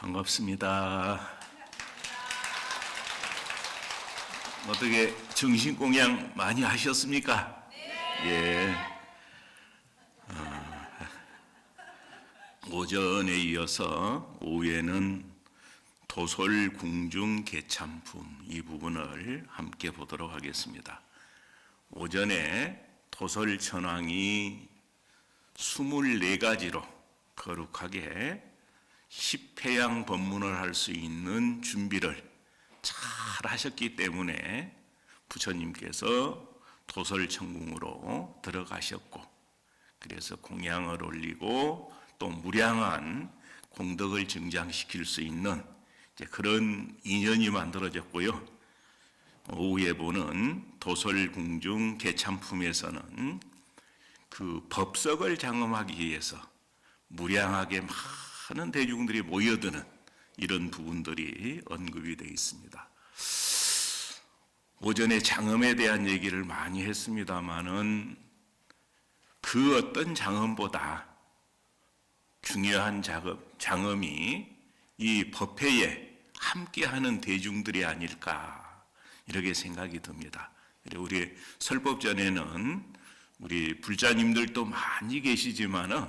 반갑습니다. 어떻게 정신공양 많이 하셨습니까? 예. 오전에 이어서 오후에는 도솔 궁중 개참품 이 부분을 함께 보도록 하겠습니다. 오전에 도솔 천왕이 24가지로 거룩하게 10회양 법문을 할 수 있는 준비를 잘 하셨기 때문에 부처님께서 도솔천궁으로 들어가셨고, 그래서 공양을 올리고 또 무량한 공덕을 증장시킬 수 있는 그런 인연이 만들어졌고요. 오후에 보는 도솔궁중 개참품에서는 그 법석을 장엄하기 위해서 무량하게 많은 대중들이 모여드는 이런 부분들이 언급이 되어 있습니다. 오전에 장엄에 대한 얘기를 많이 했습니다마는 그 어떤 장엄보다 중요한 장엄이 이 법회에 함께하는 대중들이 아닐까 이렇게 생각이 듭니다. 우리 설법전에는 우리 불자님들도 많이 계시지만은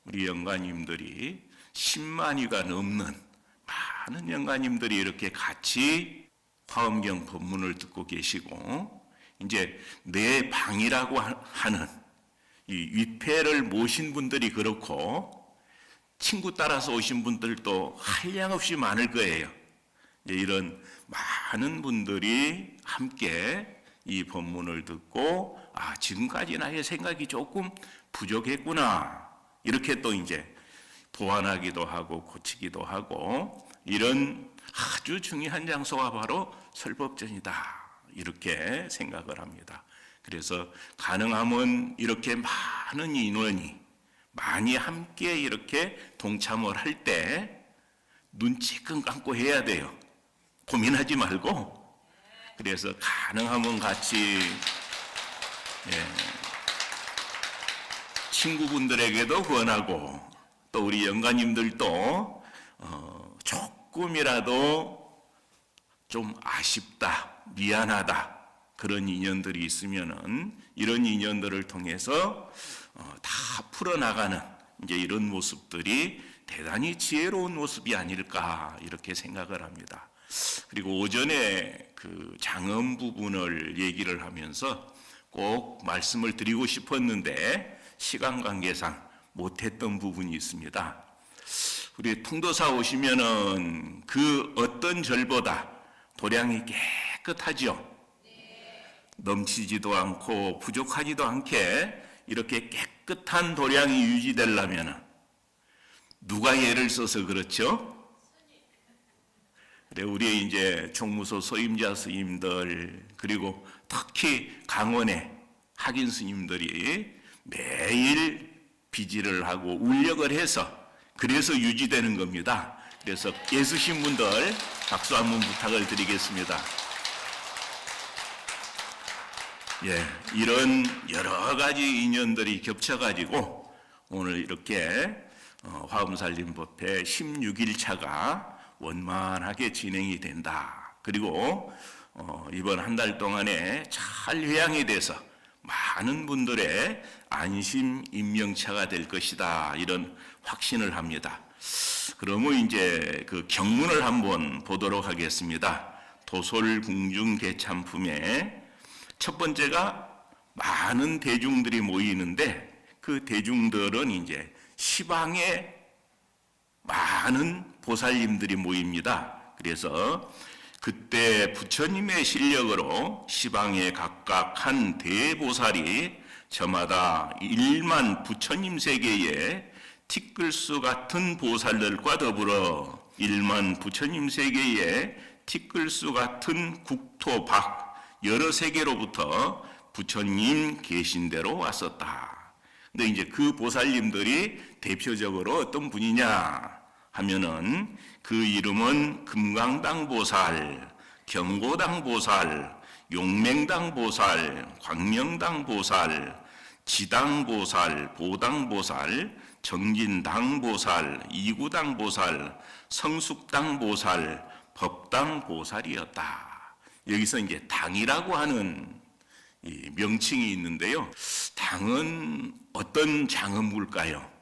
우리 영가님들이 10만위가 넘는 많은 영가님들이 이렇게 같이 화엄경 법문을 듣고 계시고, 이제 내 방이라고 하는 이 위패를 모신 분들이 그렇고 친구 따라서 오신 분들도 한량없이 많을 거예요. 이런 많은 분들이 함께 이 법문을 듣고 지금까지 나의 생각이 조금 부족했구나 이렇게 또 이제 보완하기도 하고 고치기도 하고, 이런 아주 중요한 장소가 바로 설법전이다 이렇게 생각을 합니다. 그래서 가능하면 이렇게 많은 인원이 많이 함께 이렇게 동참을 할 때 눈 찔끔 감고 해야 돼요. 고민하지 말고. 그래서 가능하면 같이 친구분들에게도 권하고 또 우리 영가님들도 조금이라도 좀 아쉽다, 미안하다 그런 인연들이 있으면은 이런 인연들을 통해서 다 풀어나가는 이제 이런 모습들이 대단히 지혜로운 모습이 아닐까 이렇게 생각을 합니다. 그리고 오전에 그 장엄 부분을 얘기를 하면서 꼭 말씀을 드리고 싶었는데 시간 관계상 못했던 부분이 있습니다. 우리 통도사 오시면은 그 어떤 절보다 도량이 깨끗하죠. 넘치지도 않고 부족하지도 않게 이렇게 깨끗한 도량이 유지되려면 누가 예를 써서 그렇죠? 우리 이제 총무소 소임자 스님들 그리고 특히 강원의 학인 스님들이 매일 비지를 하고 울력을 해서 그래서 유지되는 겁니다. 그래서 애쓰신 분들 박수 한번 부탁을 드리겠습니다. 이런 여러 가지 인연들이 겹쳐가지고 오늘 이렇게 화엄살림법회 16일차가 원만하게 진행이 된다. 그리고 이번 한 달 동안에 잘 회양이 돼서 많은 분들의 안심 임명차가 될 것이다. 이런 확신을 합니다. 그러면 이제 그 경문을 한번 보도록 하겠습니다. 도솔궁중 개참품의 첫 번째가 많은 대중들이 모이는데 그 대중들은 이제 시방에 많은 보살님들이 모입니다. 그래서 그때 부처님의 실력으로 시방에 각각 한 대보살이 저마다 1만 부처님 세계에 티끌수 같은 보살들과 더불어 1만 부처님 세계에 티끌수 같은 국토 밖 여러 세계로부터 부처님 계신 대로 왔었다. 근데 이제 그 보살님들이 대표적으로 어떤 분이냐 하면은 그 이름은 금강당 보살, 경고당 보살, 용맹당 보살, 광명당 보살, 지당보살, 보당보살, 정진당보살, 이구당보살, 성숙당보살, 법당보살이었다. 여기서 이제 당이라고 하는 이 명칭이 있는데요. 당은 어떤 장엄물까요?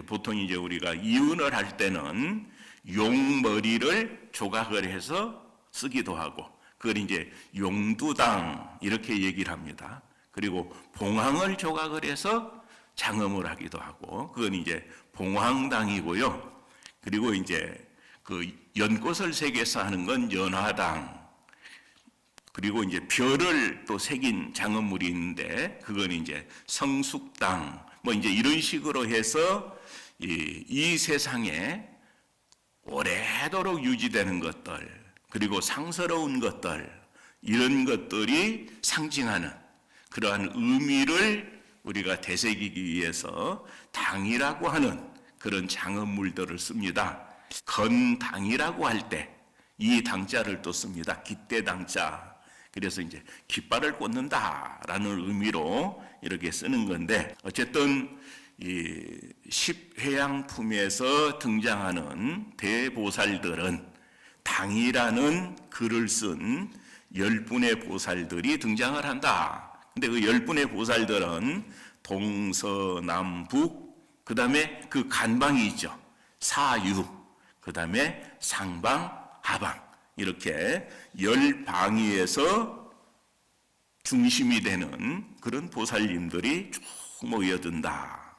보통 이제 우리가 이은을 할 때는 용머리를 조각을 해서 쓰기도 하고, 그걸 이제 용두당 이렇게 얘기를 합니다. 그리고 봉황을 조각을 해서 장엄을 하기도 하고, 그건 이제 봉황당이고요. 그리고 이제 그 연꽃을 새겨서 하는 건 연화당. 그리고 이제 별을 또 새긴 장엄물이 있는데, 그건 이제 성숙당. 뭐 이제 이런 식으로 해서 이 세상에 오래도록 유지되는 것들, 그리고 상스러운 것들, 이런 것들이 상징하는 그러한 의미를 우리가 되새기기 위해서 당이라고 하는 그런 장엄물들을 씁니다. 건당이라고 할 때 이 당자를 또 씁니다. 깃대당자. 그래서 이제 깃발을 꽂는다라는 의미로 이렇게 쓰는 건데, 어쨌든 이 십회양품에서 등장하는 대보살들은 당이라는 글을 쓴 10분의 보살들이 등장을 한다. 근데 그 10분의 보살들은 동서남북, 그 다음에 그 간방이 있죠. 사유, 그 다음에 상방, 하방, 이렇게 10방위에서 중심이 되는 그런 보살님들이 쭉 모여든다.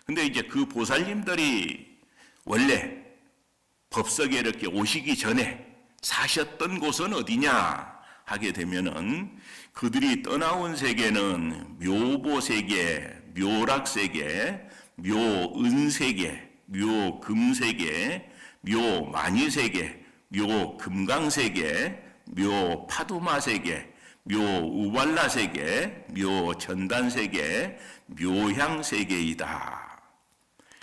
근데 이제 그 보살님들이 원래 법석에 이렇게 오시기 전에 사셨던 곳은 어디냐 하게 되면은, 그들이 떠나온 세계는 묘보세계, 묘락세계, 묘은세계, 묘금세계, 묘만이세계, 묘금강세계, 묘파두마세계, 묘우발라세계, 묘전단세계, 묘향세계이다.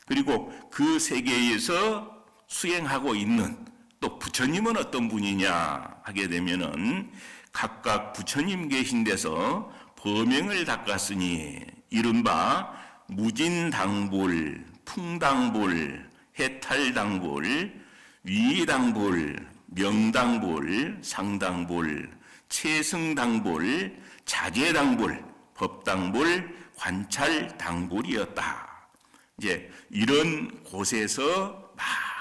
그리고 그 세계에서 수행하고 있는 또 부처님은 어떤 분이냐 하게 되면은, 각각 부처님 계신 데서 법명을 닦았으니 이른바 무진당불, 풍당불, 해탈당불, 위당불, 명당불, 상당불, 최승당불, 자제당불, 법당불, 관찰당불이었다. 이제 이런 곳에서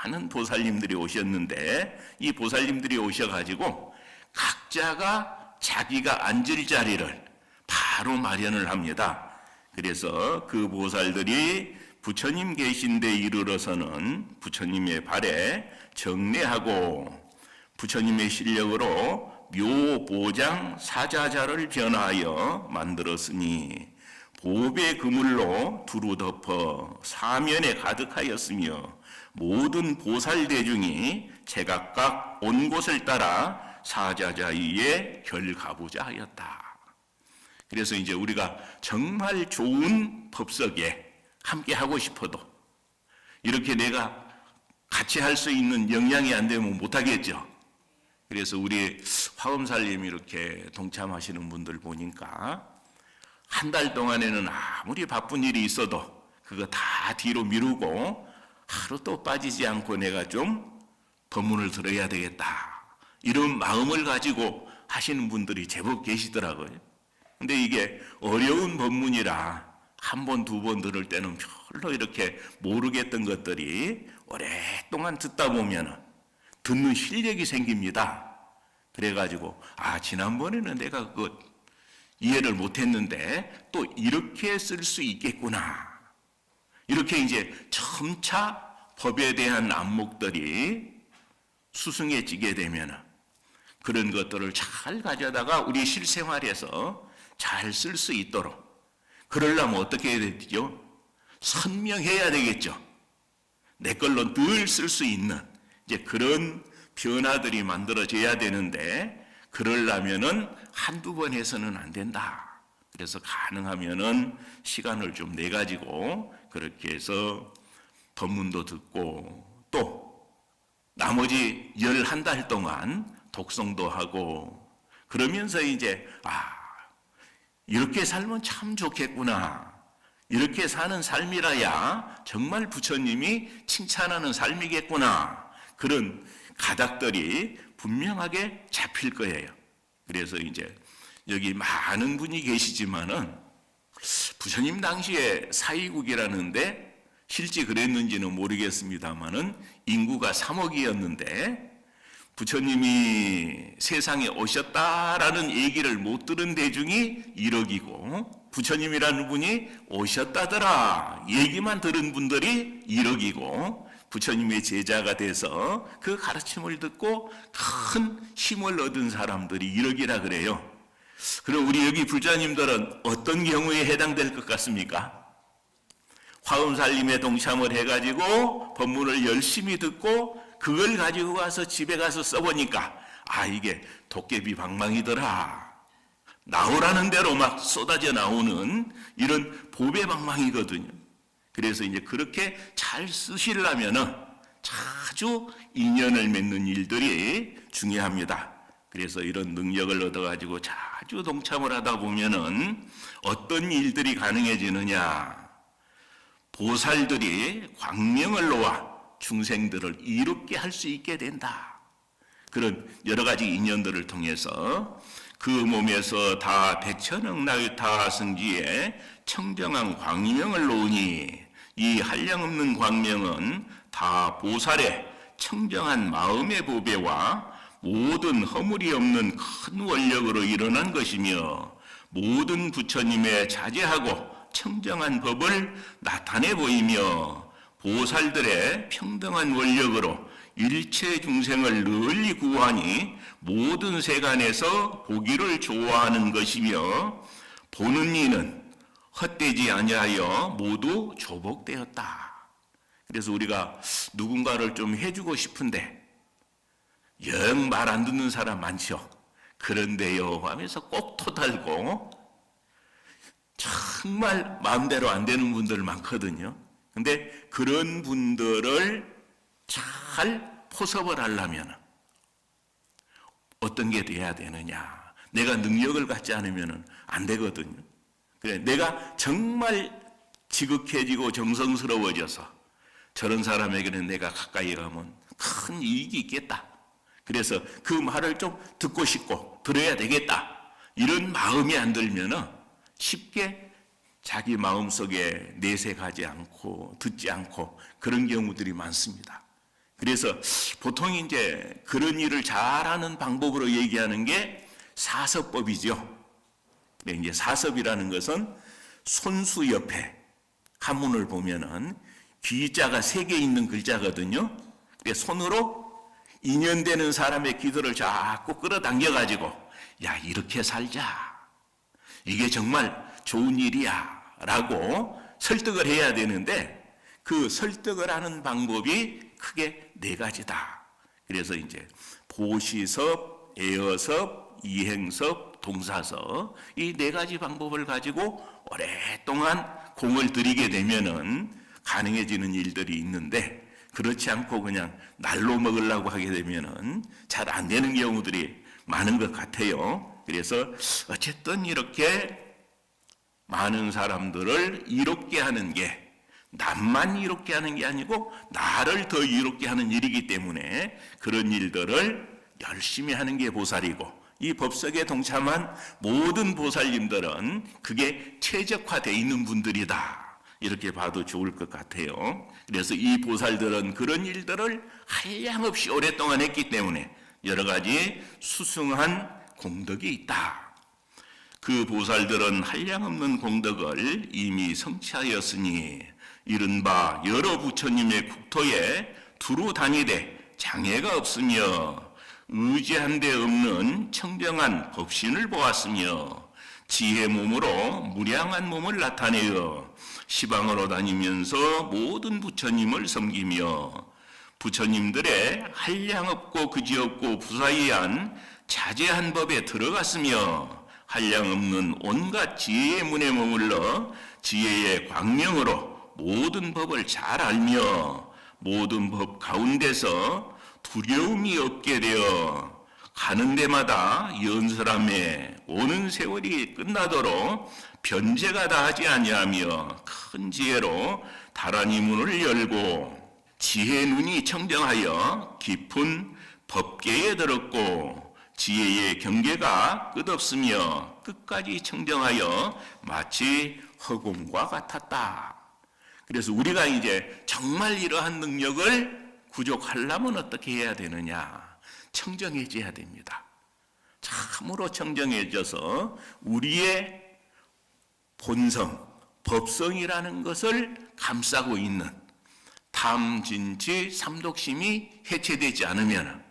많은 보살님들이 오셨는데, 이 보살님들이 오셔가지고 각자가 자기가 앉을 자리를 바로 마련을 합니다. 그래서 그 보살들이 부처님 계신 데 이르러서는 부처님의 발에 정례하고, 부처님의 실력으로 묘보장 사자자를 변화하여 만들었으니 보배 그물로 두루 덮어 사면에 가득하였으며, 모든 보살 대중이 제각각 온 곳을 따라 사자자 위에 결가보자 하였다. 그래서 이제 우리가 정말 좋은 법석에 함께 하고 싶어도 이렇게 내가 같이 할 수 있는 역량이 안 되면 못하겠죠. 그래서 우리 화엄살님 이렇게 동참하시는 분들 보니까 한 달 동안에는 아무리 바쁜 일이 있어도 그거 다 뒤로 미루고 하루도 빠지지 않고 내가 좀 법문을 들어야 되겠다, 이런 마음을 가지고 하시는 분들이 제법 계시더라고요. 근데 이게 어려운 법문이라 한 번, 두 번 들을 때는 별로 이렇게 모르겠던 것들이 오랫동안 듣다 보면 듣는 실력이 생깁니다. 그래가지고 지난번에는 내가 그거 이해를 못했는데 또 이렇게 쓸 수 있겠구나. 이렇게 이제 점차 법에 대한 안목들이 수승해지게 되면 그런 것들을 잘 가져다가 우리 실생활에서 잘 쓸 수 있도록, 그러려면 어떻게 해야 되죠? 선명해야 되겠죠. 내 걸로 늘 쓸 수 있는 이제 그런 변화들이 만들어져야 되는데, 그러려면은 한두 번 해서는 안 된다. 그래서 가능하면은 시간을 좀 내 가지고 그렇게 해서 법문도 듣고, 또 나머지 11달 동안 독성도 하고, 그러면서 이제 이렇게 살면 참 좋겠구나. 이렇게 사는 삶이라야 정말 부처님이 칭찬하는 삶이겠구나. 그런 가닥들이 분명하게 잡힐 거예요. 그래서 이제 여기 많은 분이 계시지만은 부처님 당시에 사위국이라는데 실제 그랬는지는 모르겠습니다만은 인구가 3억이었는데 부처님이 세상에 오셨다라는 얘기를 못 들은 대중이 1억이고 부처님이라는 분이 오셨다더라 얘기만 들은 분들이 1억이고 부처님의 제자가 돼서 그 가르침을 듣고 큰 힘을 얻은 사람들이 1억이라 그래요. 그럼 우리 여기 부자님들은 어떤 경우에 해당될 것 같습니까? 화엄살림에 동참을 해가지고 법문을 열심히 듣고 그걸 가지고 가서 집에 가서 써보니까 이게 도깨비 방망이더라. 나오라는 대로 막 쏟아져 나오는 이런 보배 방망이거든요. 그래서 이제 그렇게 잘 쓰시려면은 자주 인연을 맺는 일들이 중요합니다. 그래서 이런 능력을 얻어가지고 자주 동참을 하다 보면은 어떤 일들이 가능해지느냐. 보살들이 광명을 놓아 중생들을 이롭게 할 수 있게 된다. 그런 여러 가지 인연들을 통해서 그 몸에서 다 백천억 나유타 성지에 청정한 광명을 놓으니 이 한량없는 광명은 다 보살의 청정한 마음의 보배와 모든 허물이 없는 큰 원력으로 일어난 것이며 모든 부처님의 자제하고 청정한 법을 나타내 보이며 보살들의 평등한 원력으로 일체 중생을 널리 구하니 모든 세간에서 보기를 좋아하는 것이며 보는 이는 헛되지 아니하여 모두 조복되었다. 그래서 우리가 누군가를 좀 해주고 싶은데 영 말 안 듣는 사람 많죠. 그런데요 하면서 꼭 토달고 정말 마음대로 안 되는 분들 많거든요. 근데 그런 분들을 잘 포섭을 하려면 어떤 게 돼야 되느냐. 내가 능력을 갖지 않으면 안 되거든요. 그래, 내가 정말 지극해지고 정성스러워져서 저런 사람에게는 내가 가까이 가면 큰 이익이 있겠다. 그래서 그 말을 좀 듣고 싶고 들어야 되겠다. 이런 마음이 안 들면 쉽게 자기 마음속에 내색하지 않고 듣지 않고 그런 경우들이 많습니다. 그래서 보통 이제 그런 일을 잘하는 방법으로 얘기하는 게 사섭법이죠. 이제 사섭이라는 것은 손수 옆에 한문을 보면은 귀자가 3개 있는 글자거든요. 손으로 인연되는 사람의 기도를 자꾸 끌어당겨가지고 야 이렇게 살자. 이게 정말 좋은 일이야 라고 설득을 해야 되는데 그 설득을 하는 방법이 크게 4가지다. 그래서 이제 보시섭, 애어섭, 이행섭, 동사섭 이 4가지 방법을 가지고 오랫동안 공을 들이게 되면은 가능해지는 일들이 있는데 그렇지 않고 그냥 날로 먹으려고 하게 되면은 잘 안 되는 경우들이 많은 것 같아요. 그래서 어쨌든 이렇게 많은 사람들을 이롭게 하는 게 남만 이롭게 하는 게 아니고 나를 더 이롭게 하는 일이기 때문에 그런 일들을 열심히 하는 게 보살이고 이 법석에 동참한 모든 보살님들은 그게 최적화되어 있는 분들이다. 이렇게 봐도 좋을 것 같아요. 그래서 이 보살들은 그런 일들을 한량없이 오랫동안 했기 때문에 여러 가지 수승한 공덕이 있다. 그 보살들은 한량없는 공덕을 이미 성취하였으니 이른바 여러 부처님의 국토에 두루 다니되 장애가 없으며 의지한 데 없는 청정한 법신을 보았으며 지혜 몸으로 무량한 몸을 나타내어 시방으로 다니면서 모든 부처님을 섬기며 부처님들의 한량없고 그지없고 부사이한 자제한 법에 들어갔으며 한량없는 온갖 지혜의 문에 머물러 지혜의 광명으로 모든 법을 잘 알며 모든 법 가운데서 두려움이 없게 되어 하는 데마다 연설함에 오는 세월이 끝나도록 변제가 다하지 아니하며 큰 지혜로 다란히 문을 열고 지혜 눈이 청정하여 깊은 법계에 들었고 지혜의 경계가 끝없으며 끝까지 청정하여 마치 허공과 같았다. 그래서 우리가 이제 정말 이러한 능력을 구족하려면 어떻게 해야 되느냐? 청정해져야 됩니다. 참으로 청정해져서 우리의 본성, 법성이라는 것을 감싸고 있는 탐, 진치, 삼독심이 해체되지 않으면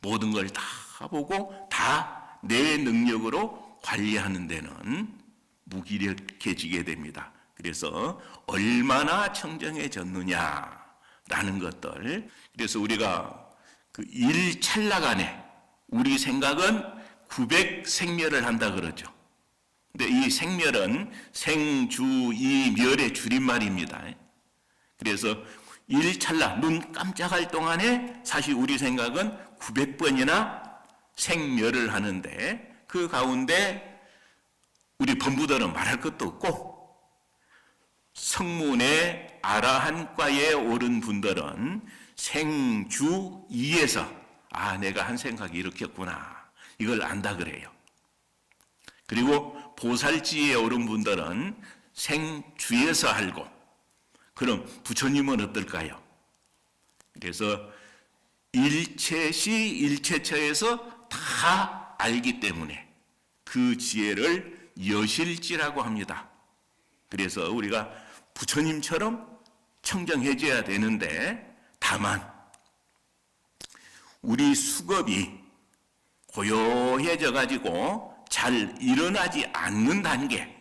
모든 걸 다 보고 다 내 능력으로 관리하는 데는 무기력해지게 됩니다. 그래서 얼마나 청정해졌느냐라는 것들. 그래서 우리가 그 일찰나간에 우리 생각은 900생멸을 한다 그러죠. 근데 이 생멸은 생주이멸의 줄임말입니다. 그래서 일찰나 눈 깜짝할 동안에 사실 우리 생각은 900번이나 생멸을 하는데 그 가운데 우리 본부들은 말할 것도 없고 성문의 아라한과에 오른 분들은 생주이에서 내가 한 생각이 이렇겠구나 이걸 안다 그래요. 그리고 보살지에 오른 분들은 생주에서 알고 그럼 부처님은 어떨까요? 그래서 일체시 일체처에서 다 알기 때문에 그 지혜를 여실지라고 합니다. 그래서 우리가 부처님처럼 청정해져야 되는데 다만 우리 수급이 고요해져 가지고 잘 일어나지 않는 단계,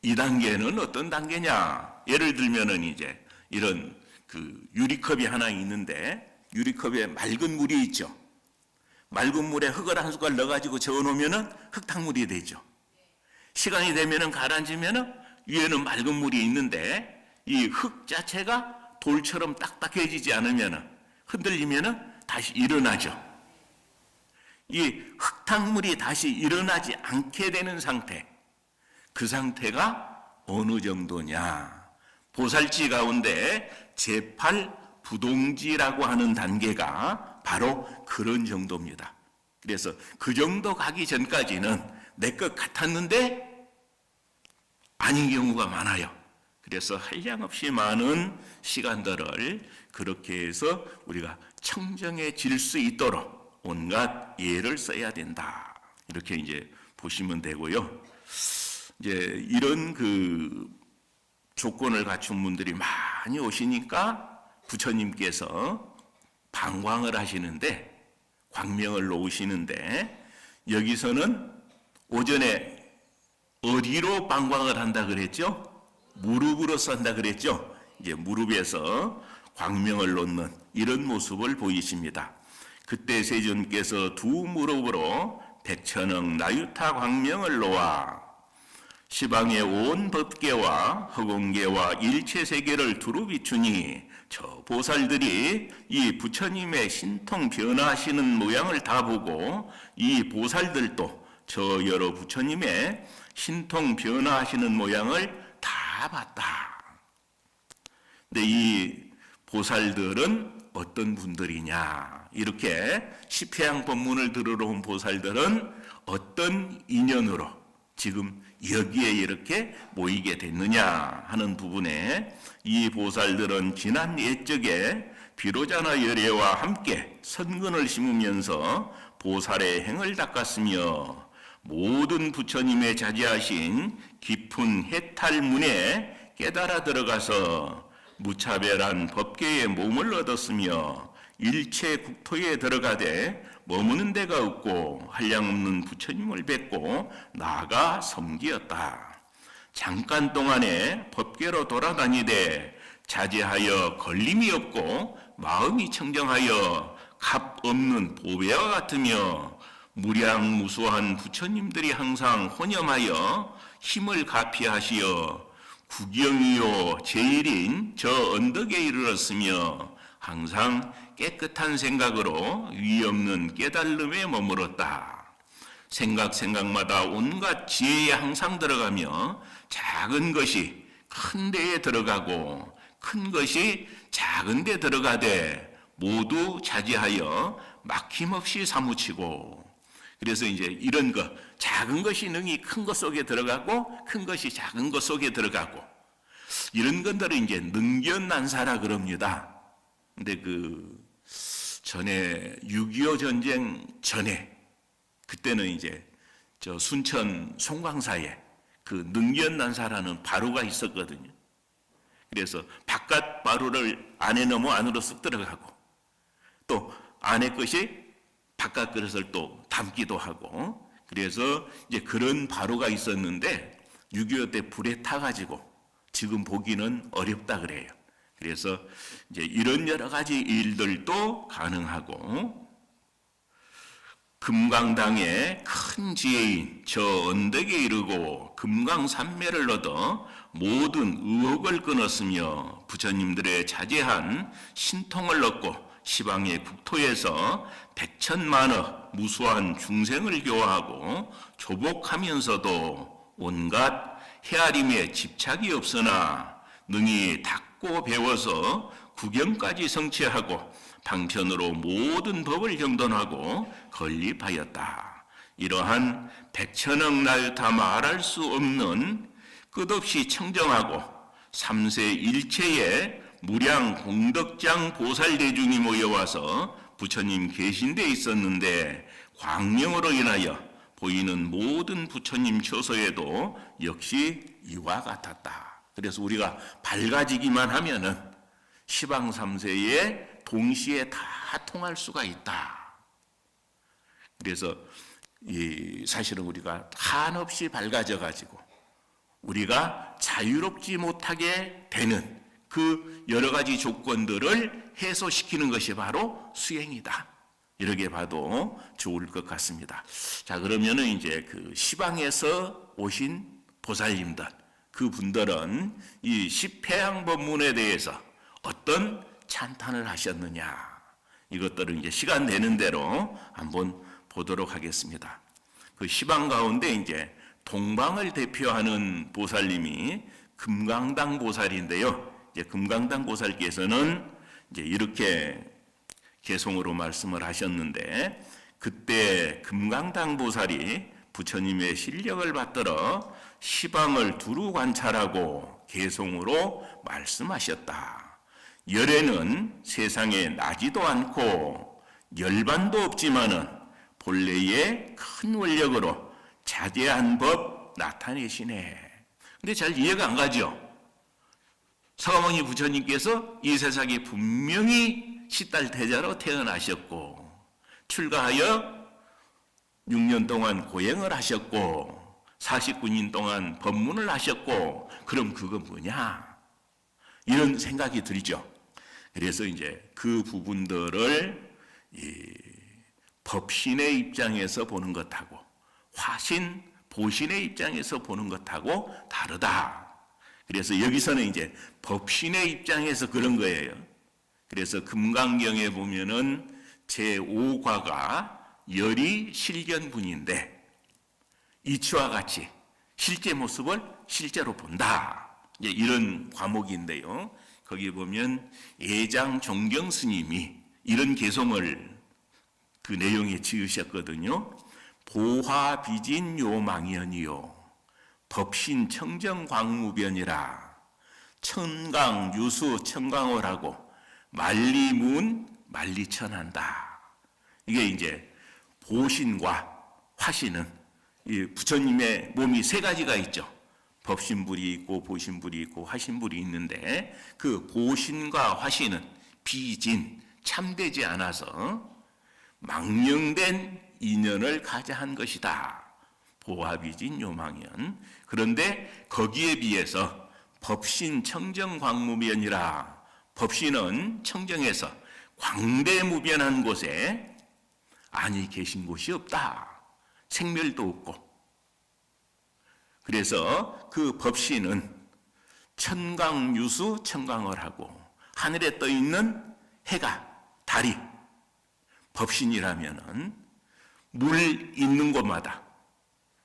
이 단계는 어떤 단계냐? 예를 들면은 이제 이런 그 유리컵이 하나 있는데 유리컵에 맑은 물이 있죠. 맑은 물에 흙을 한 숟갈 넣어가지고 저어놓으면은 흙탕물이 되죠. 시간이 되면은 가라앉으면은 위에는 맑은 물이 있는데 이 흙 자체가 돌처럼 딱딱해지지 않으면은 흔들리면은 다시 일어나죠. 이 흙탕물이 다시 일어나지 않게 되는 상태, 그 상태가 어느 정도냐? 보살지 가운데 제8부동지라고 하는 단계가 바로 그런 정도입니다. 그래서 그 정도 가기 전까지는 내 것 같았는데 아닌 경우가 많아요. 그래서 한량없이 많은 시간들을 그렇게 해서 우리가 청정해질 수 있도록 온갖 예를 써야 된다. 이렇게 이제 보시면 되고요. 이제 이런 그 조건을 갖춘 분들이 많이 오시니까 부처님께서 방광을 하시는데 광명을 놓으시는데 여기서는 오전에 어디로 방광을 한다 그랬죠? 무릎으로 한다 그랬죠? 이제 무릎에서 광명을 놓는 이런 모습을 보이십니다. 그때 세존께서 두 무릎으로 백천억 나유타 광명을 놓아 시방의 온 법계와 허공계와 일체세계를 두루 비추니 저 보살들이 이 부처님의 신통 변화하시는 모양을 다 보고 이 보살들도 저 여러 부처님의 신통 변화하시는 모양을 다 봤다. 근데 이 보살들은 어떤 분들이냐? 이렇게 십회양 법문을 들으러 온 보살들은 어떤 인연으로 지금 여기에 이렇게 모이게 됐느냐 하는 부분에 이 보살들은 지난 옛적에 비로자나 열애와 함께 선근을 심으면서 보살의 행을 닦았으며 모든 부처님의 자제하신 깊은 해탈문에 깨달아 들어가서 무차별한 법계에 몸을 얻었으며 일체 국토에 들어가되 머무는 데가 없고 한량없는 부처님을 뵙고 나아가 섬기었다. 잠깐 동안에 법계로 돌아다니되 자제하여 걸림이 없고 마음이 청정하여 값 없는 보배와 같으며 무량무수한 부처님들이 항상 혼염하여 힘을 가피하시어 구경이요 제일인 저 언덕에 이르렀으며 항상 깨끗한 생각으로 위 없는 깨달음에 머물었다. 생각마다 온갖 지혜에 항상 들어가며 작은 것이 큰 데에 들어가고 큰 것이 작은 데 들어가되 모두 자제하여 막힘없이 사무치고. 그래서 이제 이런 거, 작은 것이 능히 큰 것 속에 들어가고 큰 것이 작은 것 속에 들어가고, 이런 것들을 이제 능견난사라 그럽니다. 근데 그 전에 6.25 전쟁 전에, 그때는 이제 저 순천 송광사에 그 능견난사라는 바로가 있었거든요. 그래서 바깥 바로를 안에 넘어 안으로 쓱 들어가고, 또 안에 것이 바깥 그릇을 또 담기도 하고, 그래서 이제 그런 바로가 있었는데 6.25 때 불에 타가지고 지금 보기는 어렵다 그래요. 그래서 이제 이런 여러 가지 일들도 가능하고, 금강당의 큰 지혜인 저 언덕에 이르고 금강산매를 얻어 모든 의혹을 끊었으며 부처님들의 자제한 신통을 얻고 시방의 국토에서 백천만억 무수한 중생을 교화하고 조복하면서도 온갖 헤아림에 집착이 없으나 능히 닦고 배워서 구경까지 성취하고 방편으로 모든 법을 경돈하고 건립하였다. 이러한 백천억 날 다 말할 수 없는 끝없이 청정하고 삼세 일체의 무량 공덕장 보살대중이 모여와서 부처님 계신 데 있었는데, 광명으로 인하여 보이는 모든 부처님 처소에도 역시 이와 같았다. 그래서 우리가 밝아지기만 하면은 시방 삼세에 동시에 다 통할 수가 있다. 그래서 사실은 우리가 한없이 밝아져 가지고 우리가 자유롭지 못하게 되는 그 여러 가지 조건들을 해소시키는 것이 바로 수행이다. 이렇게 봐도 좋을 것 같습니다. 자, 그러면은 이제 그 시방에서 오신 보살님들, 그 분들은 이 십회양 법문에 대해서 어떤 찬탄을 하셨느냐, 이것들은 이제 시간 되는 대로 한번 보도록 하겠습니다. 그 시방 가운데 이제 동방을 대표하는 보살님이 금강당 보살인데요. 이제 금강당 보살께서는 이제 이렇게 개송으로 말씀을 하셨는데, 그때 금강당 보살이 부처님의 실력을 받들어 시방을 두루 관찰하고 개송으로 말씀하셨다. 열애는 세상에 나지도 않고 열반도 없지만은 본래의 큰 원력으로 자제한 법 나타내시네. 근데 잘 이해가 안 가죠? 서가모니 부처님께서 이 세상에 분명히 시달태자로 태어나셨고 출가하여 6년 동안 고행을 하셨고 49년 동안 법문을 하셨고, 그럼 그거 뭐냐? 이런 생각이 들죠. 그래서 이제 그 부분들을 법신의 입장에서 보는 것하고 화신, 보신의 입장에서 보는 것하고 다르다. 그래서 여기서는 이제 법신의 입장에서 그런 거예요. 그래서 금강경에 보면은 제5과가 열이 실견분인데, 이치와 같이 실제 모습을 실제로 본다. 이제 이런 과목인데요. 거기 보면 예장 종경 스님이 이런 개송을 그 내용에 지으셨거든요. 보화비진 요망연이요 법신 청정 광무변이라 천강 유수 청강월하고 만리문 만리천한다. 이게 이제 보신과 화신은 이 부처님의 몸이 세 가지가 있죠. 법신불이 있고 보신불이 있고 화신불이 있는데, 그 보신과 화신은 비진, 참되지 않아서 망령된 인연을 가져한 것이다. 보화비진 요망연. 그런데 거기에 비해서 법신 청정광무변이라, 법신은 청정에서 광대무변한 곳에 아니 계신 곳이 없다. 생멸도 없고. 그래서 그 법신은 천강유수 청강을 하고 하늘에 떠 있는 해가, 달이 법신이라면은 물 있는 곳마다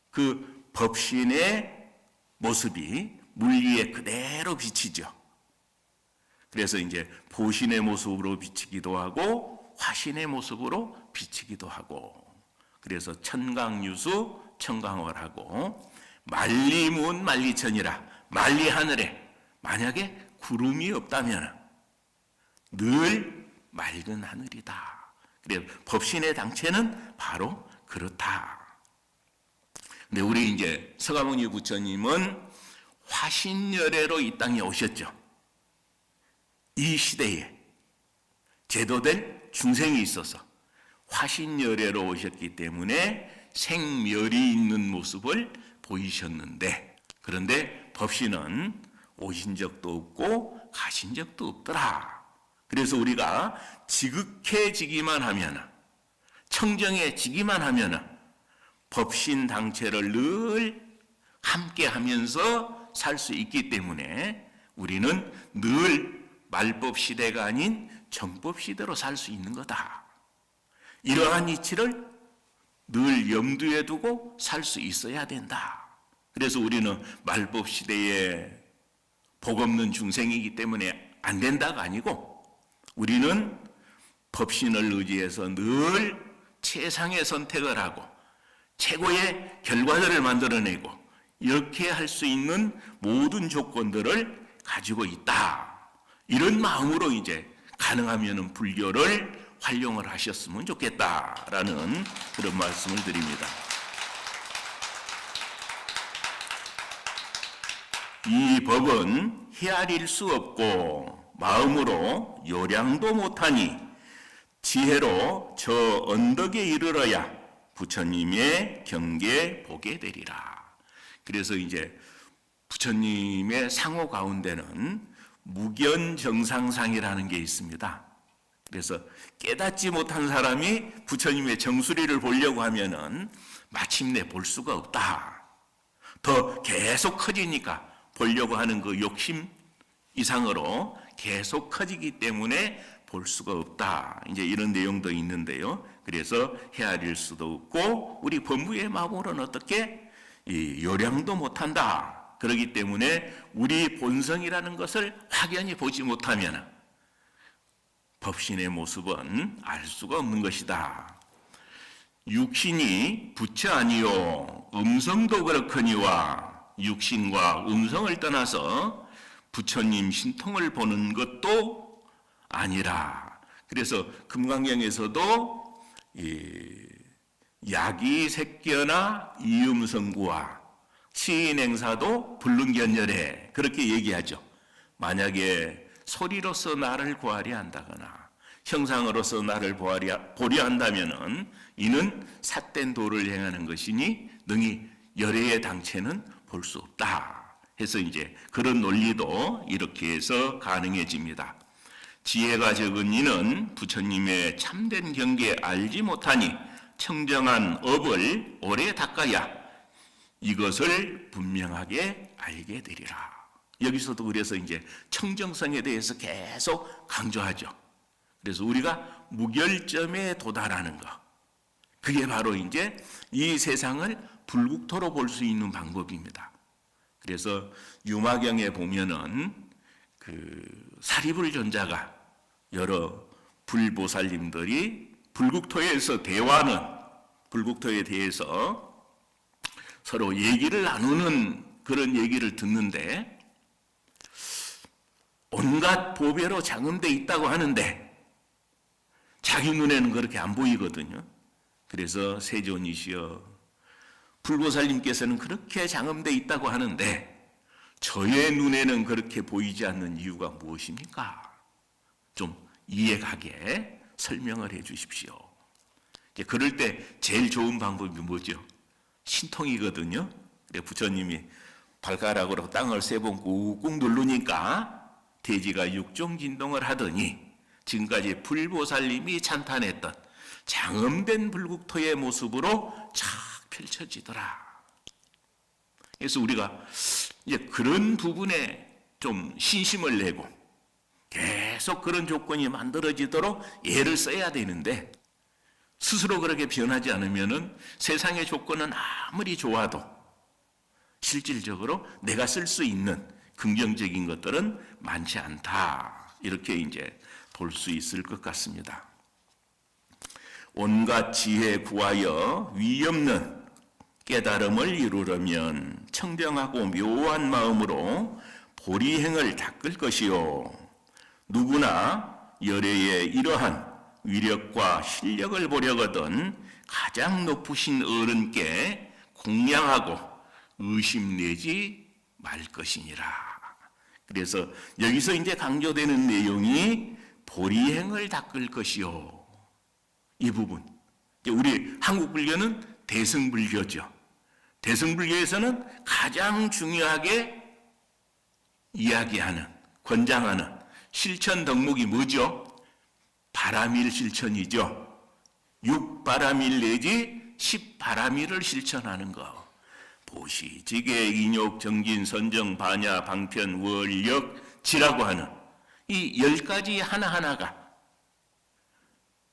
그 법신의 모습이 물 위에 그대로 비치죠. 그래서 이제 보신의 모습으로 비치기도 하고 화신의 모습으로 비치기도 하고, 그래서 천강유수 천강월하고 만리문 만리천이라, 만리 하늘에 만약에 구름이 없다면 늘 맑은 하늘이다. 그래서 법신의 당체는 바로 그렇다. 근데 우리 이제 서가모니 부처님은 화신열애로 이 땅에 오셨죠. 이 시대에 제도된 중생이 있어서 화신열애로 오셨기 때문에 생멸이 있는 모습을 보이셨는데, 그런데 법신은 오신 적도 없고 가신 적도 없더라. 그래서 우리가 지극해지기만 하면, 청정해지기만 하면 법신 당체를 늘 함께 하면서 살 수 있기 때문에 우리는 늘 말법 시대가 아닌 정법 시대로 살 수 있는 거다. 이러한 이치를 늘 염두에 두고 살 수 있어야 된다. 그래서 우리는 말법 시대에 복 없는 중생이기 때문에 안 된다가 아니고, 우리는 법신을 의지해서 늘 최상의 선택을 하고 최고의 결과들을 만들어내고 이렇게 할 수 있는 모든 조건들을 가지고 있다. 이런 마음으로 이제 가능하면 불교를 활용을 하셨으면 좋겠다라는 그런 말씀을 드립니다. 이 법은 헤아릴 수 없고 마음으로 요량도 못하니 지혜로 저 언덕에 이르러야 부처님의 경계 보게 되리라. 그래서 이제 부처님의 상호 가운데는 무견정상상이라는 게 있습니다. 그래서 깨닫지 못한 사람이 부처님의 정수리를 보려고 하면은 마침내 볼 수가 없다. 더 계속 커지니까 보려고 하는 그 욕심 이상으로 계속 커지기 때문에 볼 수가 없다. 이제 이런 내용도 있는데요. 그래서 헤아릴 수도 없고 우리 법무의 마음으로는 어떻게 요량도 못한다. 그렇기 때문에 우리 본성이라는 것을 확연히 보지 못하면 법신의 모습은 알 수가 없는 것이다. 육신이 부처 아니요 음성도 그렇거니와 육신과 음성을 떠나서 부처님 신통을 보는 것도 아니라. 그래서 금강경에서도 야기색견나 이음성구와 시인행사도 불능견열해 그렇게 얘기하죠. 만약에 소리로서 나를 구하려 한다거나 형상으로서 나를 보려 한다면은 이는 삿된 도를 행하는 것이니 능히 열애의 당체는 볼 수 없다. 해서 이제 그런 논리도 이렇게 해서 가능해집니다. 지혜가 적은 이는 부처님의 참된 경계 알지 못하니 청정한 업을 오래 닦아야 이것을 분명하게 알게 되리라. 여기서도 그래서 이제 청정성에 대해서 계속 강조하죠. 그래서 우리가 무결점에 도달하는 것, 그게 바로 이제 이 세상을 불국토로 볼 수 있는 방법입니다. 그래서 유마경에 보면은 사리불존자가 여러 불보살님들이 불국토에서 대화는 불국토에 대해서 서로 얘기를 나누는 그런 얘기를 듣는데 온갖 보배로 장엄돼 있다고 하는데 자기 눈에는 그렇게 안 보이거든요. 그래서 세존이시여, 불보살님께서는 그렇게 장엄돼 있다고 하는데 저의 눈에는 그렇게 보이지 않는 이유가 무엇입니까? 좀 이해가게 설명을 해 주십시오. 그럴 때 제일 좋은 방법이 뭐죠? 신통이거든요. 부처님이 발가락으로 땅을 세 번 꾹꾹 누르니까 대지가 육종진동을 하더니 지금까지 불보살님이 찬탄했던 장엄된 불국토의 모습으로 착 펼쳐지더라. 그래서 우리가 이제 그런 부분에 좀 신심을 내고 계속 그런 조건이 만들어지도록 애를 써야 되는데 스스로 그렇게 변하지 않으면은 세상의 조건은 아무리 좋아도 실질적으로 내가 쓸 수 있는 긍정적인 것들은 많지 않다. 이렇게 이제 볼 수 있을 것 같습니다. 온갖 지혜 구하여 위 없는 깨달음을 이루려면 청정하고 묘한 마음으로 보리행을 닦을 것이요. 누구나 열애의 이러한 위력과 실력을 보려거든 가장 높으신 어른께 공양하고 의심내지 말 것이니라. 그래서 여기서 이제 강조되는 내용이 보리행을 닦을 것이요. 이 부분. 우리 한국 불교는 대승불교죠. 대승불교에서는 가장 중요하게 이야기하는, 권장하는 실천 덕목이 뭐죠? 바라밀 실천이죠. 6바라밀 내지 10바라밀을 실천하는 거. 보시, 지계, 인욕, 정진, 선정, 반야, 방편, 월력, 지라고 하는 이 10가지 하나하나가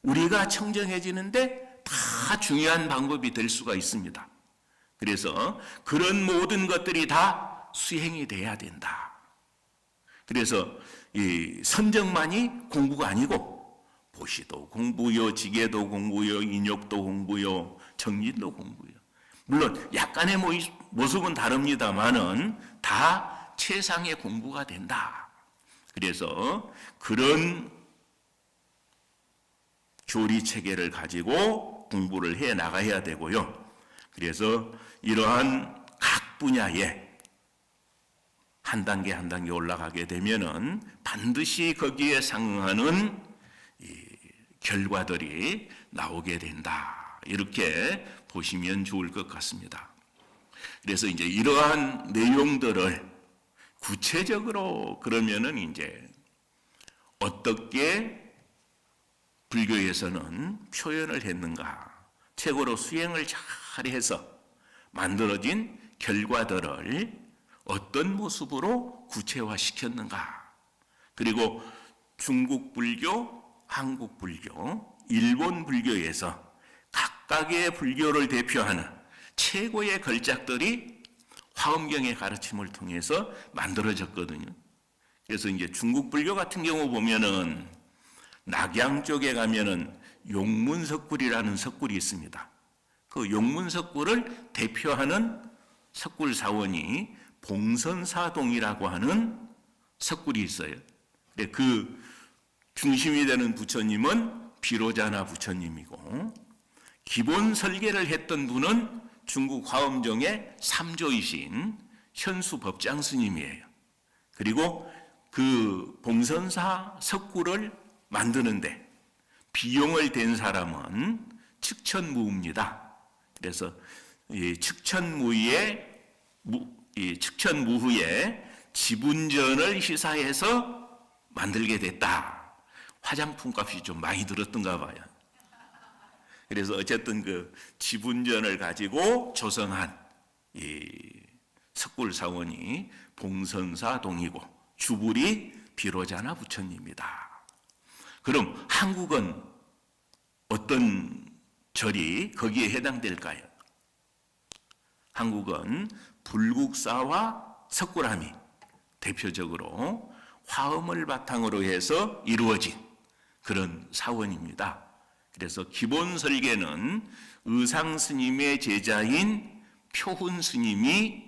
우리가 청정해지는데 다 중요한 방법이 될 수가 있습니다. 그래서 그런 모든 것들이 다 수행이 돼야 된다. 그래서 이 선정만이 공부가 아니고 보시도 공부요, 지계도 공부요, 인욕도 공부요, 정진도 공부요. 물론 약간의 모습은 다릅니다만은 다 최상의 공부가 된다. 그래서 그런 교리 체계를 가지고 공부를 해 나가야 되고요. 그래서 이러한 각 분야에 한 단계 한 단계 올라가게 되면은 반드시 거기에 상응하는 결과들이 나오게 된다. 이렇게 보시면 좋을 것 같습니다. 그래서 이제 이러한 내용들을 구체적으로 그러면은 이제 어떻게 불교에서는 표현을 했는가? 최고로 수행을 잘해서 만들어진 결과들을 어떤 모습으로 구체화시켰는가? 그리고 중국 불교, 한국 불교, 일본 불교에서 각각의 불교를 대표하는 최고의 걸작들이 화엄경의 가르침을 통해서 만들어졌거든요. 그래서 이제 중국 불교 같은 경우 보면은 낙양 쪽에 가면은 용문석굴이라는 석굴이 있습니다. 그 용문석굴을 대표하는 석굴 사원이 봉선사동이라고 하는 석굴이 있어요. 그 중심이 되는 부처님은 비로자나 부처님이고 기본 설계를 했던 분은 중국 화엄정의 3조이신 현수법장 스님이에요. 그리고 그 봉선사 석굴을 만드는데 비용을 댄 사람은 측천무후입니다. 그래서 이 측천무후에 지분전을 시사해서 만들게 됐다. 화장품 값이 좀 많이 들었던가 봐요. 그래서 어쨌든 그 지분전을 가지고 조성한 이 석굴 사원이 봉선사동이고 주불이 비로자나 부처님이다. 그럼 한국은 어떤 절이 거기에 해당될까요? 한국은 불국사와 석굴암이 대표적으로 화엄을 바탕으로 해서 이루어진 그런 사원입니다. 그래서 기본 설계는 의상 스님의 제자인 표훈 스님이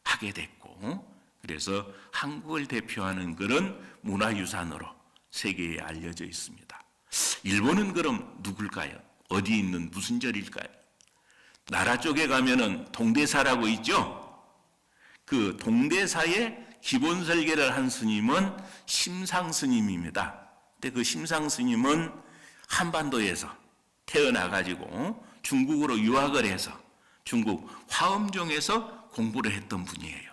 하게 됐고, 그래서 한국을 대표하는 그런 문화유산으로 세계에 알려져 있습니다. 일본은 그럼 누굴까요? 어디 있는 무슨 절일까요? 나라 쪽에 가면은 동대사라고 있죠? 그 동대사의 기본 설계를 한 스님은 심상 스님입니다. 근데 그 심상 스님은 한반도에서 태어나가지고 중국으로 유학을 해서 중국 화엄정에서 공부를 했던 분이에요.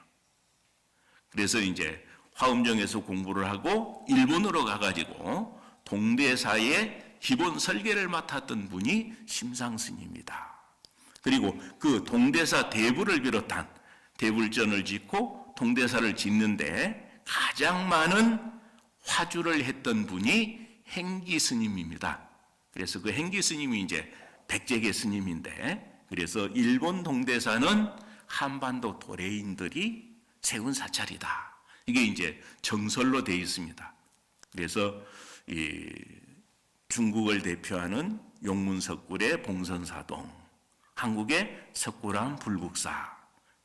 그래서 이제 화엄정에서 공부를 하고 일본으로 가가지고 동대사의 기본 설계를 맡았던 분이 심상 스님이다. 그리고 그 동대사 대부를 비롯한 대불전을 짓고 동대사를 짓는데 가장 많은 화주를 했던 분이 행기 스님입니다. 그래서 그 행기 스님이 이제 백제계 스님인데, 그래서 일본 동대사는 한반도 도래인들이 세운 사찰이다. 이게 이제 정설로 되어 있습니다. 그래서 이 중국을 대표하는 용문석굴의 봉선사동, 한국의 석굴암 불국사,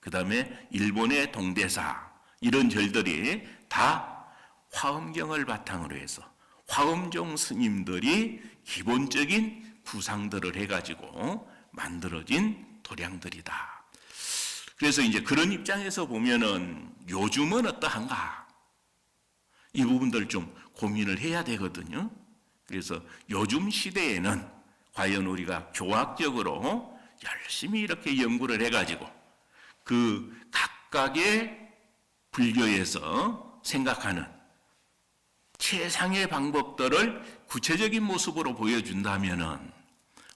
그 다음에 일본의 동대사, 이런 절들이 다 화엄경을 바탕으로 해서 화엄종 스님들이 기본적인 구상들을 해가지고 만들어진 도량들이다. 그래서 이제 그런 입장에서 보면은 요즘은 어떠한가? 이 부분들 좀 고민을 해야 되거든요. 그래서 요즘 시대에는 과연 우리가 교학적으로 열심히 이렇게 연구를 해가지고 그 각각의 불교에서 생각하는 최상의 방법들을 구체적인 모습으로 보여준다면은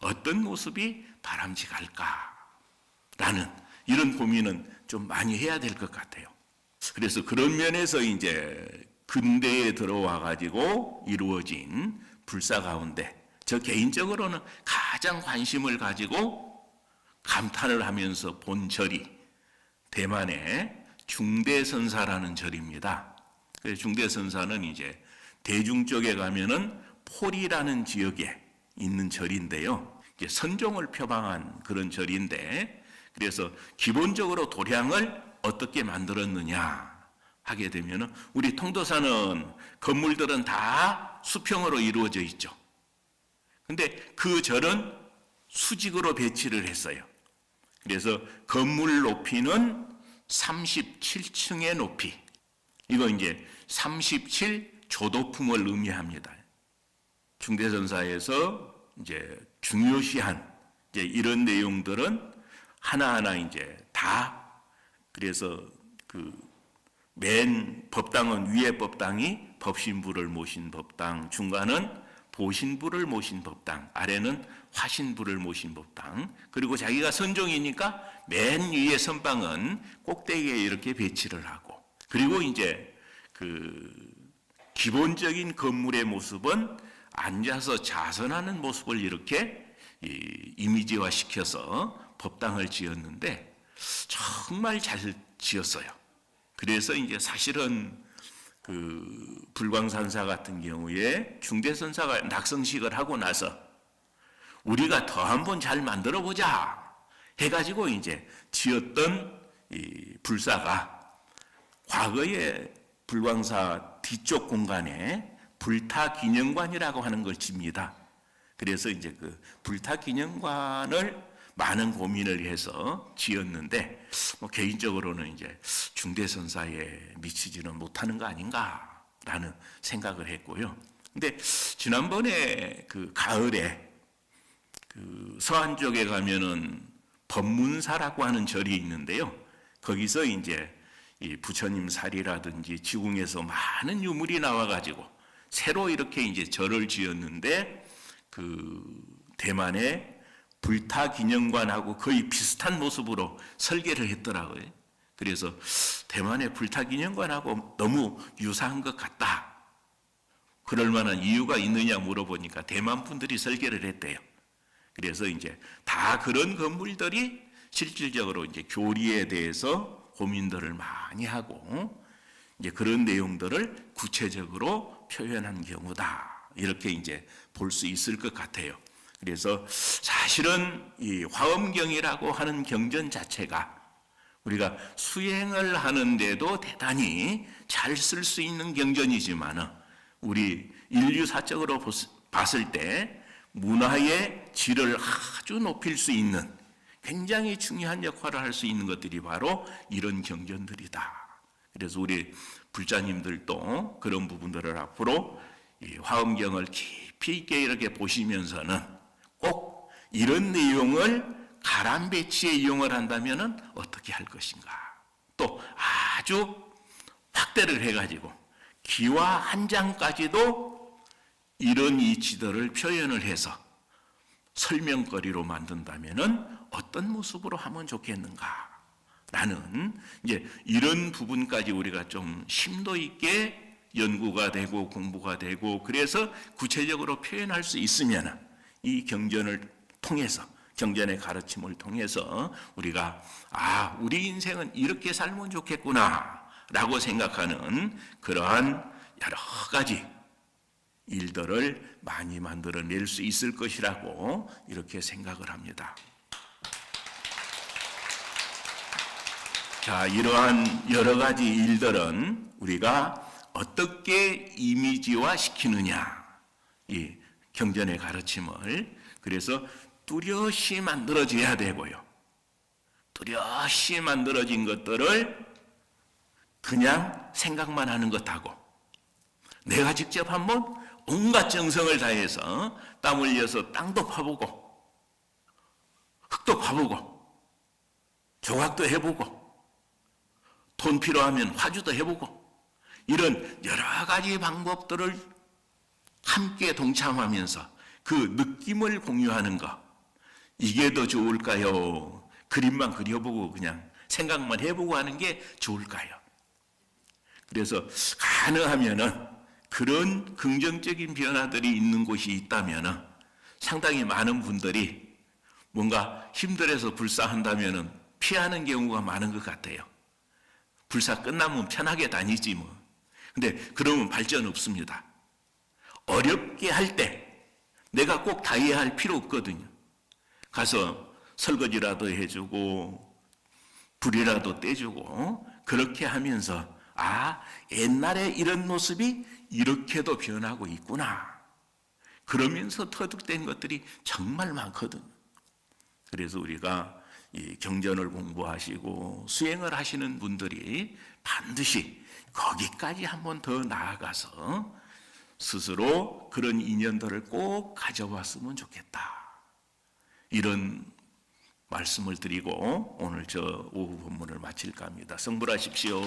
어떤 모습이 바람직할까라는 이런 고민은 좀 많이 해야 될 것 같아요. 그래서 그런 면에서 이제 근대에 들어와 가지고 이루어진 불사 가운데 저 개인적으로는 가장 관심을 가지고 감탄을 하면서 본 절이 대만의 중대선사라는 절입니다. 중대선사는 이제 대중 쪽에 가면은 폴이라는 지역에 있는 절인데요. 이제 선종을 표방한 그런 절인데, 그래서 기본적으로 도량을 어떻게 만들었느냐 하게 되면은 우리 통도사는 건물들은 다 수평으로 이루어져 있죠. 근데 그 절은 수직으로 배치를 했어요. 그래서 건물 높이는 37층의 높이. 이거 이제 37조도품을 의미합니다. 중대선사에서 이제 중요시한 이제 이런 내용들은 하나하나 이제 다, 그래서 그 맨 법당은 위에 법당이 법신부를 모신 법당, 중간은 보신부를 모신 법당, 아래는 화신부를 모신 법당, 그리고 자기가 선종이니까 맨 위에 선방은 꼭대기에 이렇게 배치를 하고, 그리고 이제 그 기본적인 건물의 모습은 앉아서 자선하는 모습을 이렇게 이미지화 시켜서 법당을 지었는데 정말 잘 지었어요. 그래서 이제 사실은 그 불광산사 같은 경우에 중대선사가 낙성식을 하고 나서 우리가 더 한번 잘 만들어 보자 해가지고 이제 지었던 이 불사가 과거에 불광사 뒤쪽 공간에 불타기념관이라고 하는 걸 집니다. 그래서 이제 그 불타기념관을 많은 고민을 해서 지었는데, 개인적으로는 이제 중대선사에 미치지는 못하는 거 아닌가라는 생각을 했고요. 근데 지난번에 그 가을에 그 서안 쪽에 가면은 법문사라고 하는 절이 있는데요. 거기서 이제 이 부처님 살이라든지 지궁에서 많은 유물이 나와가지고 새로 이렇게 이제 절을 지었는데, 그 대만의 불타기념관하고 거의 비슷한 모습으로 설계를 했더라고요. 그래서 대만의 불타기념관하고 너무 유사한 것 같다. 그럴 만한 이유가 있느냐 물어보니까 대만 분들이 설계를 했대요. 그래서 이제 다 그런 건물들이 실질적으로 이제 교리에 대해서 고민들을 많이 하고 이제 그런 내용들을 구체적으로 표현한 경우다. 이렇게 이제 볼 수 있을 것 같아요. 그래서 사실은 이 화엄경이라고 하는 경전 자체가 우리가 수행을 하는데도 대단히 잘 쓸 수 있는 경전이지만 우리 인류사적으로 봤을 때 문화의 질을 아주 높일 수 있는 굉장히 중요한 역할을 할 수 있는 것들이 바로 이런 경전들이다. 그래서 우리 불자님들도 그런 부분들을 앞으로 이 화엄경을 깊이 있게 이렇게 보시면서는 꼭 이런 내용을 가람배치에 이용을 한다면 어떻게 할 것인가. 또 아주 확대를 해가지고 기와 한 장까지도 이런 이치들을 표현을 해서 설명거리로 만든다면 어떤 모습으로 하면 좋겠는가 라는 이제 이런 부분까지 우리가 좀 심도 있게 연구가 되고 공부가 되고 그래서 구체적으로 표현할 수 있으면 이 경전을 통해서 경전의 가르침을 통해서 우리가 우리 인생은 이렇게 살면 좋겠구나 라고 생각하는 그러한 여러 가지 일들을 많이 만들어낼 수 있을 것이라고 이렇게 생각을 합니다. 자, 이러한 여러 가지 일들은 우리가 어떻게 이미지화 시키느냐, 이 경전의 가르침을. 그래서 뚜렷이 만들어져야 되고요. 뚜렷이 만들어진 것들을 그냥 생각만 하는 것하고 내가 직접 한번 온갖 정성을 다해서 땀 흘려서 땅도 파보고 흙도 파보고 조각도 해보고 돈 필요하면 화주도 해보고 이런 여러 가지 방법들을 함께 동참하면서 그 느낌을 공유하는 것, 이게 더 좋을까요? 그림만 그려보고 그냥 생각만 해보고 하는 게 좋을까요? 그래서 가능하면은 그런 긍정적인 변화들이 있는 곳이 있다면은 상당히 많은 분들이 뭔가 힘들어서 불사한다면은 피하는 경우가 많은 것 같아요. 불사 끝나면 편하게 다니지 뭐. 근데 그러면 발전 없습니다. 어렵게 할 때 내가 꼭 다 이해할 필요 없거든요. 가서 설거지라도 해주고 불이라도 떼주고 그렇게 하면서 옛날에 이런 모습이 이렇게도 변하고 있구나. 그러면서 터득된 것들이 정말 많거든요. 그래서 우리가 이 경전을 공부하시고 수행을 하시는 분들이 반드시 거기까지 한번 더 나아가서 스스로 그런 인연들을 꼭 가져왔으면 좋겠다. 이런 말씀을 드리고 오늘 저 오후 본문을 마칠까 합니다. 성불하십시오.